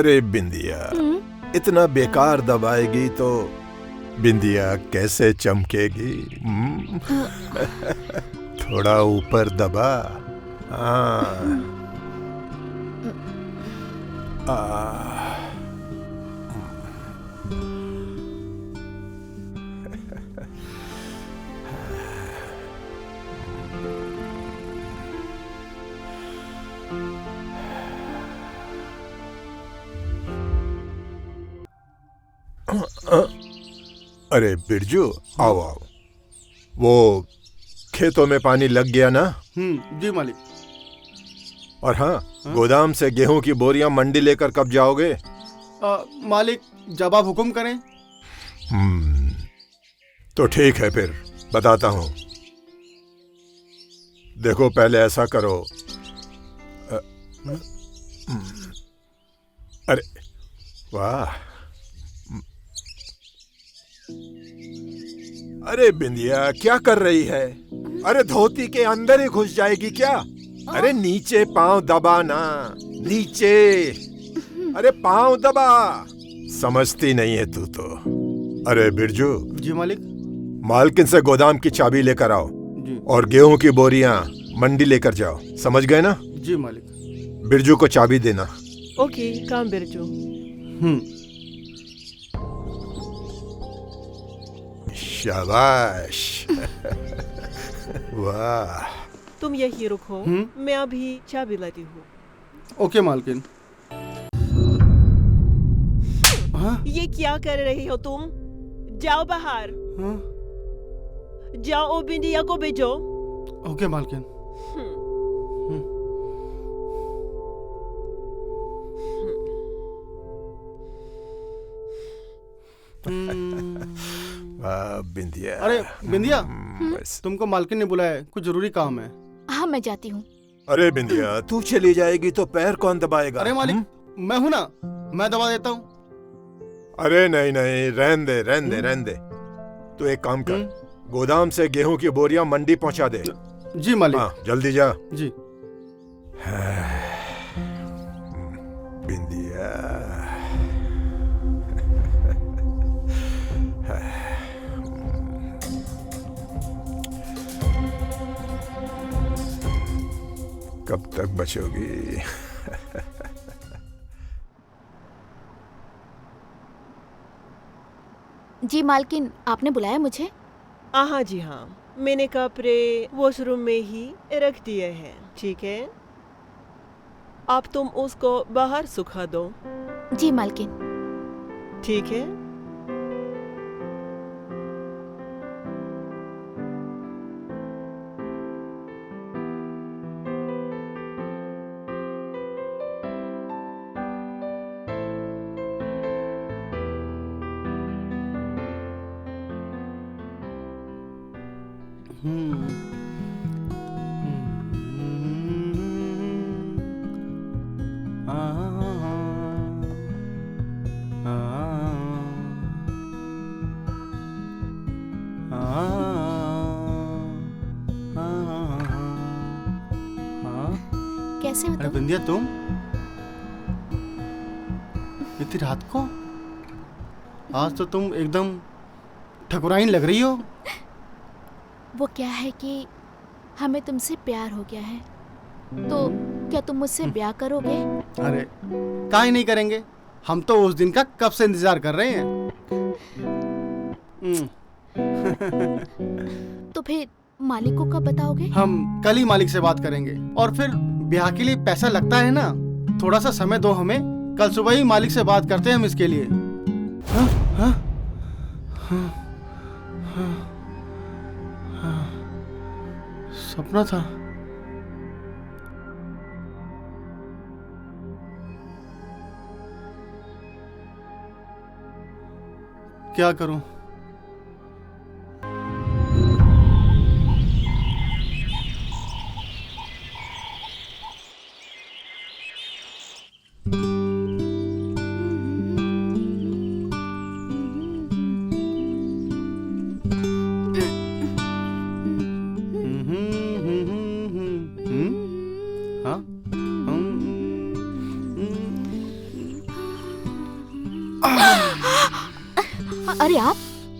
अरे बिंदिया, इतना बेकार दबाएगी तो बिंदिया कैसे चमकेगी? थोड़ा ऊपर दबा। हाँ। अरे बिरजू, आओ आओ। वो खेतों में पानी लग गया ना? जी मालिक। और हाँ, गोदाम से गेहूं की बोरियां मंडी लेकर कब जाओगे? मालिक, जब आप हुक्म करें। तो ठीक है, फिर बताता हूं। देखो, पहले ऐसा करो। अरे वाह! अरे बिंदिया, क्या कर रही है? अरे धोती के अंदर ही घुस जाएगी क्या? अरे नीचे पांव दबाना, नीचे। अरे पांव दबा। समझती नहीं है तू तो। अरे बिरजू। जी मालिक। मालकिन से गोदाम की चाबी लेकर आओ जी। और गेहूं की बोरियां मंडी लेकर जाओ। समझ गए ना? जी मालिक। बिरजू को चाबी देना। ओके, काम बिरजू। शाबाश। वाह! तुम यही रुको, मैं अभी चाबी लाती हूँ। ओके मालकिन। ये क्या कर रही हो तुम? जाओ बाहर। जाओ, बिंदिया को भेजो। ओके मालकिन। बिंदिया। अरे बिंदिया, तुमको मालकिन ने बुलाया है, कुछ जरूरी काम है। हाँ, मैं जाती हूँ। अरे बिंदिया, तू चली जाएगी तो पैर कौन दबाएगा? अरे मालिक, मैं हूँ ना, मैं दबा देता हूँ। अरे नहीं नहीं, रहन दे रहन दे रहन दे। तू एक काम कर, गोदाम से गेहूं की बोरियां मंडी पहुंचा दे। जी मालिक। हाँ, जल्दी जा। जी। बिंदिया। कब तक बचोगी? जी मालकिन, आपने बुलाया मुझे? हाँ जी हाँ, मैंने कपड़े वॉशरूम में ही रख दिए हैं। ठीक है, अब तुम उसको बाहर सुखा दो। जी मालकिन। ठीक है। कैसे हो अरे तुम? बिंदिया, तुम इतनी रात को? आज तो तुम एकदम ठकुराइन लग रही हो। वो क्या है कि हमें तुमसे प्यार हो गया है, तो क्या तुम मुझसे ब्याह करोगे? अरे काहे नहीं करेंगे, हम तो उस दिन का कब से इंतजार कर रहे हैं। तो फिर मालिक को कब बताओगे? हम कल ही मालिक से बात करेंगे, और फिर ब्याह के लिए पैसा लगता है ना, थोड़ा सा समय दो हमें, कल सुबह ही मालिक से बात करते हैं हम इसके लिए। हाँ, हाँ, हाँ, हाँ, हाँ, सपना था। क्या करूं?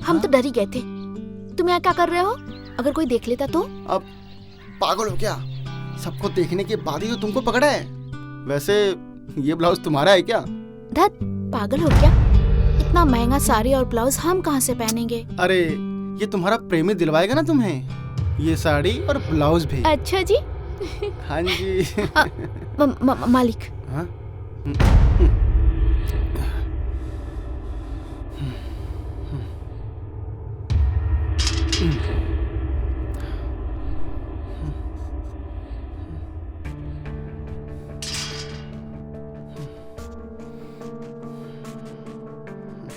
हम तो डर ही गए थे। तुम यहाँ क्या कर रहे हो? अगर कोई देख लेता तो? अब पागल हो क्या? सबको देखने के बाद ही तो तुमको पकड़ा है। वैसे ये ब्लाउज तुम्हारा है क्या? धत, पागल हो क्या? इतना महंगा साड़ी और ब्लाउज हम कहाँ से पहनेंगे? अरे ये तुम्हारा प्रेमी दिलवाएगा ना तुम्हें, ये साड़ी और ब्लाउज भी। अच्छा जी। हाँ जी। मालिक। हाँ?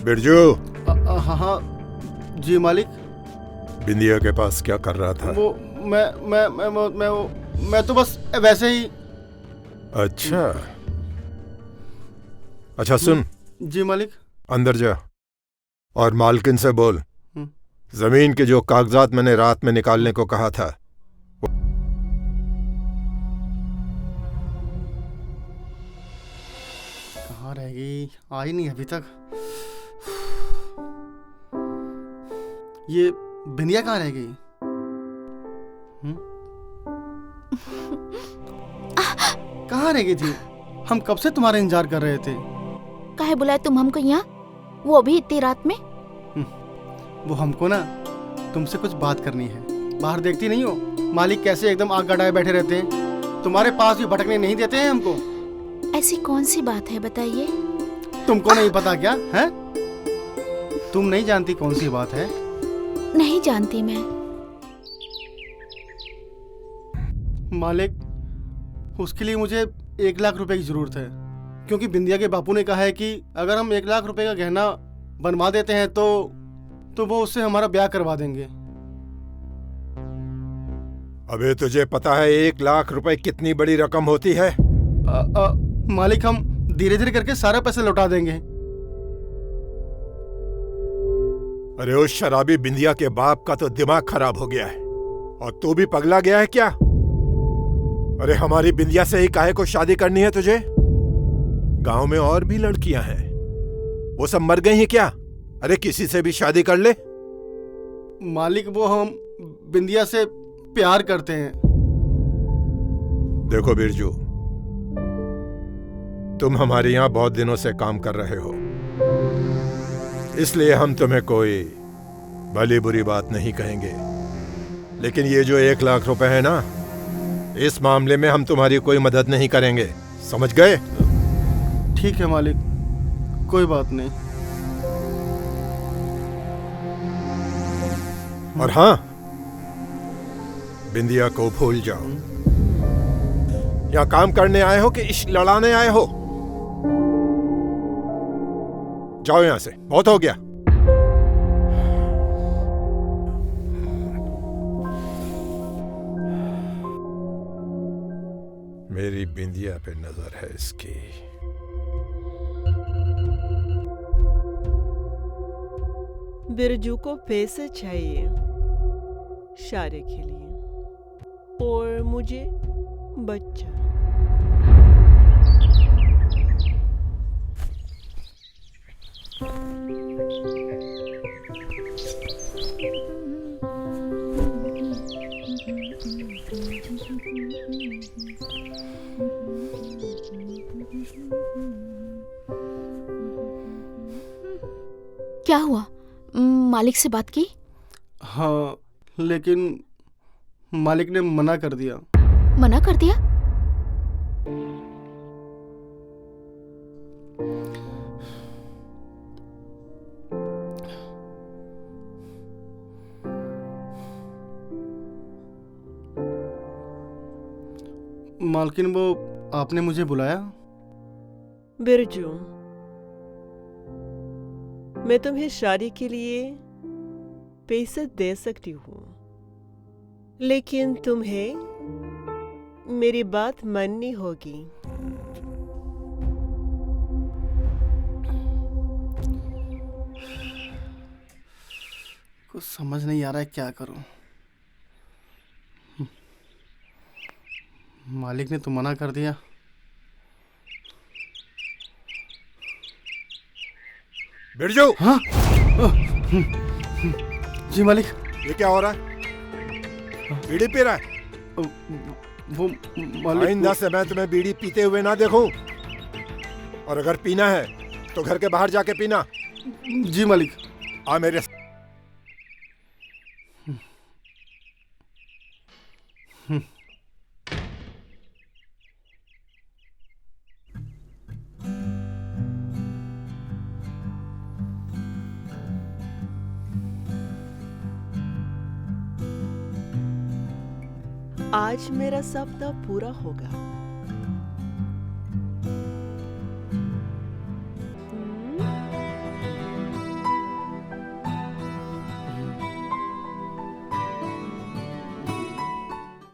बिरजू, हाँ हाँ जी मालिक। बिंदिया के पास क्या कर रहा था? वो मैं तो बस वैसे ही। अच्छा अच्छा, सुन। जी मालिक। अंदर जा और मालकिन से बोल, जमीन के जो कागजात मैंने रात में निकालने को कहा था कहाँ रह गई? आई नहीं अभी तक। ये बिंदिया कहाँ रह गई? कहाँ रह गई थी? हम कब से तुम्हारा इंतजार कर रहे थे। काहे बुलाए तुम हमको यहाँ, वो भी इतनी रात में? वो हमको ना तुमसे कुछ बात करनी है। बाहर देखती नहीं हो मालिक कैसे एकदम आग गड़ाए बैठे रहते हैं, तुम्हारे पास भी भटकने नहीं देते हैं हमको। ऐसी कौन सी बात है बताइए? तुमको नहीं पता क्या है? तुम नहीं जानती कौन सी बात है? नहीं जानती मैं। मालिक, उसके लिए मुझे 1 लाख रुपए की जरूरत है, क्योंकि बिंदिया के बापू ने कहा है कि अगर हम 1 लाख रुपए का गहना बनवा देते हैं तो वो उससे हमारा ब्याह करवा देंगे। अबे तुझे पता है 1 लाख रुपए कितनी बड़ी रकम होती है? मालिक, हम धीरे धीरे करके सारा पैसे लौटा देंगे। अरे उस शराबी बिंदिया के बाप का तो दिमाग खराब हो गया है, और तू भी पगला गया है क्या? अरे हमारी बिंदिया से ही काहे को शादी करनी है तुझे? गांव में और भी लड़कियां हैं, वो सब मर गई हैं क्या? अरे किसी से भी शादी कर ले। मालिक, वो हम बिंदिया से प्यार करते हैं। देखो बिरजू, तुम हमारे यहां बहुत दिनों से काम कर रहे हो, इसलिए हम तुम्हें कोई भली बुरी बात नहीं कहेंगे, लेकिन ये जो 1 लाख रुपए है ना, इस मामले में हम तुम्हारी कोई मदद नहीं करेंगे, समझ गए? ठीक है मालिक, कोई बात नहीं। और हाँ, बिंदिया को भूल जाओ। यहाँ काम करने आए हो कि इश्क लड़ाने आए हो? जाओ यहां से, बहुत हो गया। मेरी बिंदिया पे नजर है इसकी। बिरजू को पैसे चाहिए शादी के लिए, और मुझे बच्चा। क्या हुआ? मालिक से बात की? हाँ, लेकिन मालिक ने मना कर दिया। मना कर दिया? मालकिन, वो आपने मुझे बुलाया? बिरजू, मैं तुम्हें शादी के लिए पैसे दे सकती हूँ, लेकिन तुम्हें मेरी बात माननी होगी। कुछ समझ नहीं आ रहा है क्या करूं। मालिक ने तो मना कर दिया। बिरजू, हाँ? जी मालिक। ये क्या हो रहा है? बीड़ी पी रहा है? वो मालिक आइंदा से मैं तुम्हें बीड़ी पीते हुए ना देखूं। और अगर पीना है तो घर के बाहर जाके पीना। जी मालिक। आ मेरे आज मेरा सपना पूरा होगा।